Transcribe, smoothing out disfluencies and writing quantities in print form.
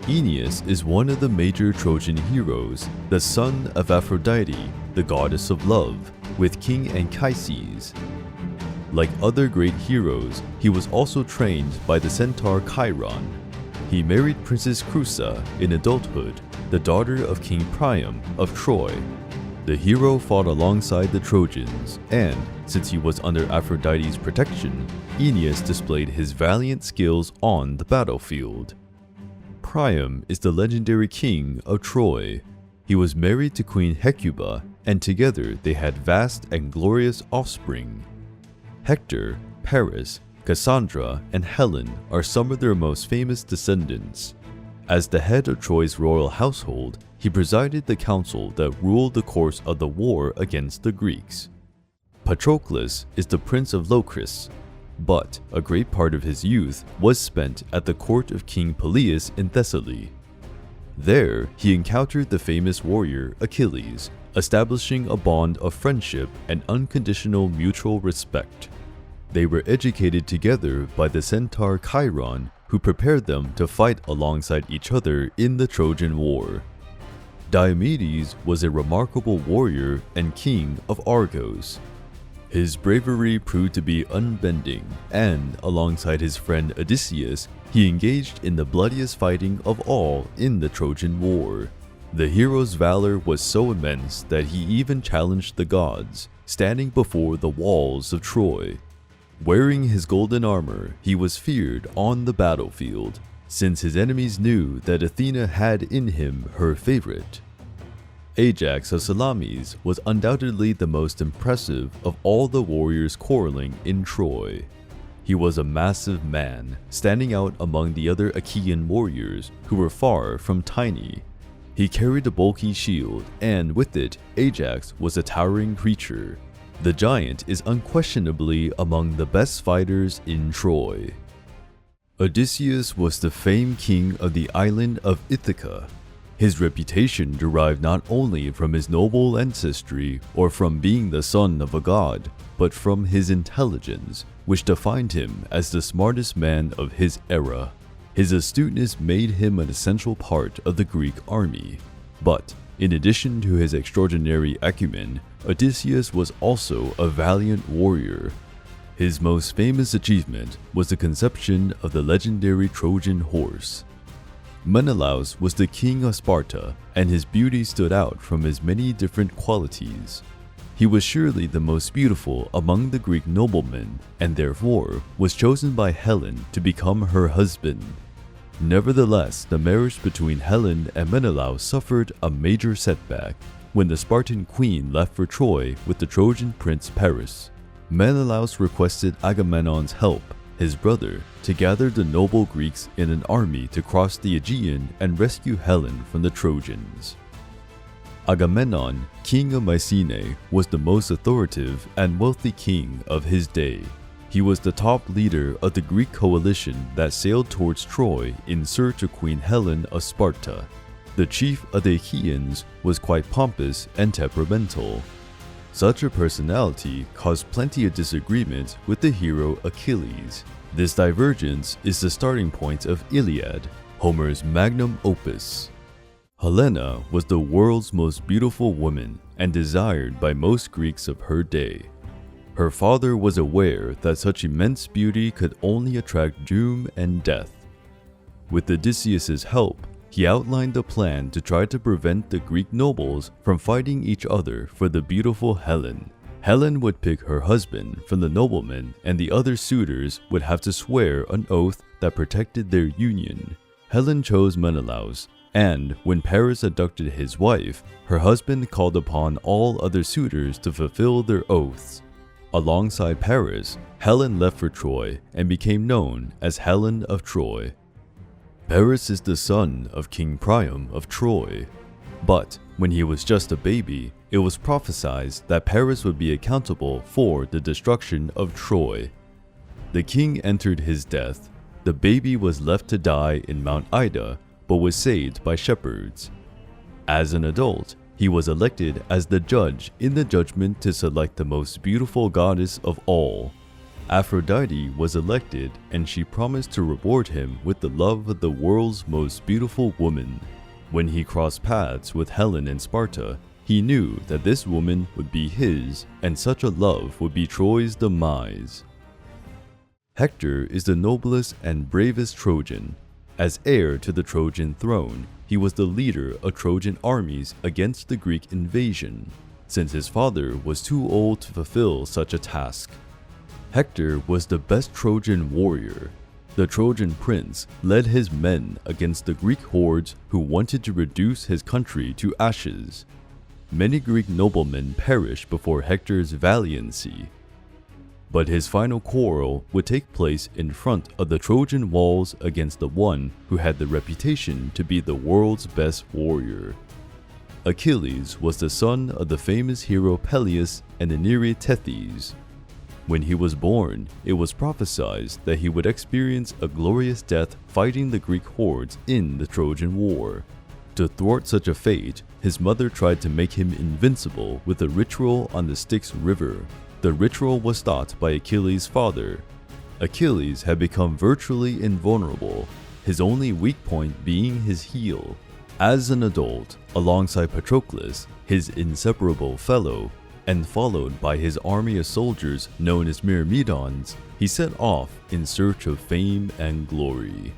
Aeneas is one of the major Trojan heroes, the son of Aphrodite, the goddess of love, with King Anchises. Like other great heroes, he was also trained by the centaur Chiron. He married Princess Creusa in adulthood, the daughter of King Priam of Troy. The hero fought alongside the Trojans, and since he was under Aphrodite's protection, Aeneas displayed his valiant skills on the battlefield. Priam is the legendary king of Troy. He was married to Queen Hecuba, and together they had vast and glorious offspring. Hector, Paris, Cassandra, and Helen are some of their most famous descendants. As the head of Troy's royal household, he presided the council that ruled the course of the war against the Greeks. Patroclus is the prince of Locris, but a great part of his youth was spent at the court of King Peleus in Thessaly. There, he encountered the famous warrior Achilles, establishing a bond of friendship and unconditional mutual respect. They were educated together by the centaur Chiron, who prepared them to fight alongside each other in the Trojan War. Diomedes was a remarkable warrior and king of Argos. His bravery proved to be unbending, and alongside his friend Odysseus, he engaged in the bloodiest fighting of all in the Trojan War. The hero's valor was so immense that he even challenged the gods, standing before the walls of Troy. Wearing his golden armor, he was feared on the battlefield, since his enemies knew that Athena had in him her favorite. Ajax of Salamis was undoubtedly the most impressive of all the warriors quarreling in Troy. He was a massive man, standing out among the other Achaean warriors who were far from tiny. He carried a bulky shield, and with it, Ajax was a towering creature. The giant is unquestionably among the best fighters in Troy. Odysseus was the famed king of the island of Ithaca. His reputation derived not only from his noble ancestry or from being the son of a god, but from his intelligence, which defined him as the smartest man of his era. His astuteness made him an essential part of the Greek army. But in addition to his extraordinary acumen, Odysseus was also a valiant warrior. His most famous achievement was the conception of the legendary Trojan horse. Menelaus was the king of Sparta, and his beauty stood out from his many different qualities. He was surely the most beautiful among the Greek noblemen, and therefore was chosen by Helen to become her husband. Nevertheless, the marriage between Helen and Menelaus suffered a major setback when the Spartan queen left for Troy with the Trojan prince Paris. Menelaus requested Agamemnon's help, his brother, to gather the noble Greeks in an army to cross the Aegean and rescue Helen from the Trojans. Agamemnon, king of Mycenae, was the most authoritative and wealthy king of his day. He was the top leader of the Greek coalition that sailed towards Troy in search of Queen Helen of Sparta. The chief of the Achaeans was quite pompous and temperamental. Such a personality caused plenty of disagreement with the hero Achilles. This divergence is the starting point of Iliad, Homer's magnum opus. Helena was the world's most beautiful woman and desired by most Greeks of her day. Her father was aware that such immense beauty could only attract doom and death. With Odysseus' help, he outlined a plan to try to prevent the Greek nobles from fighting each other for the beautiful Helen. Helen would pick her husband from the noblemen, and the other suitors would have to swear an oath that protected their union. Helen chose Menelaus, and when Paris abducted his wife, her husband called upon all other suitors to fulfill their oaths. Alongside Paris, Helen left for Troy and became known as Helen of Troy. Paris is the son of King Priam of Troy. But when he was just a baby, it was prophesied that Paris would be accountable for the destruction of Troy. The king entered his death. The baby was left to die in Mount Ida, but was saved by shepherds. As an adult, he was elected as the judge in the judgment to select the most beautiful goddess of all. Aphrodite was elected, and she promised to reward him with the love of the world's most beautiful woman. When he crossed paths with Helen in Sparta, he knew that this woman would be his, and such a love would be Troy's demise. Hector is the noblest and bravest Trojan. As heir to the Trojan throne, he was the leader of Trojan armies against the Greek invasion, since his father was too old to fulfill such a task. Hector was the best Trojan warrior. The Trojan prince led his men against the Greek hordes who wanted to reduce his country to ashes. Many Greek noblemen perished before Hector's valiancy. But his final quarrel would take place in front of the Trojan walls against the one who had the reputation to be the world's best warrior. Achilles was the son of the famous hero Peleus and the Nereid Tethys. When he was born, it was prophesied that he would experience a glorious death fighting the Greek hordes in the Trojan War. To thwart such a fate, his mother tried to make him invincible with a ritual on the Styx River. The ritual was thought by Achilles' father. Achilles had become virtually invulnerable, his only weak point being his heel. As an adult, alongside Patroclus, his inseparable fellow, and followed by his army of soldiers known as Myrmidons, he set off in search of fame and glory.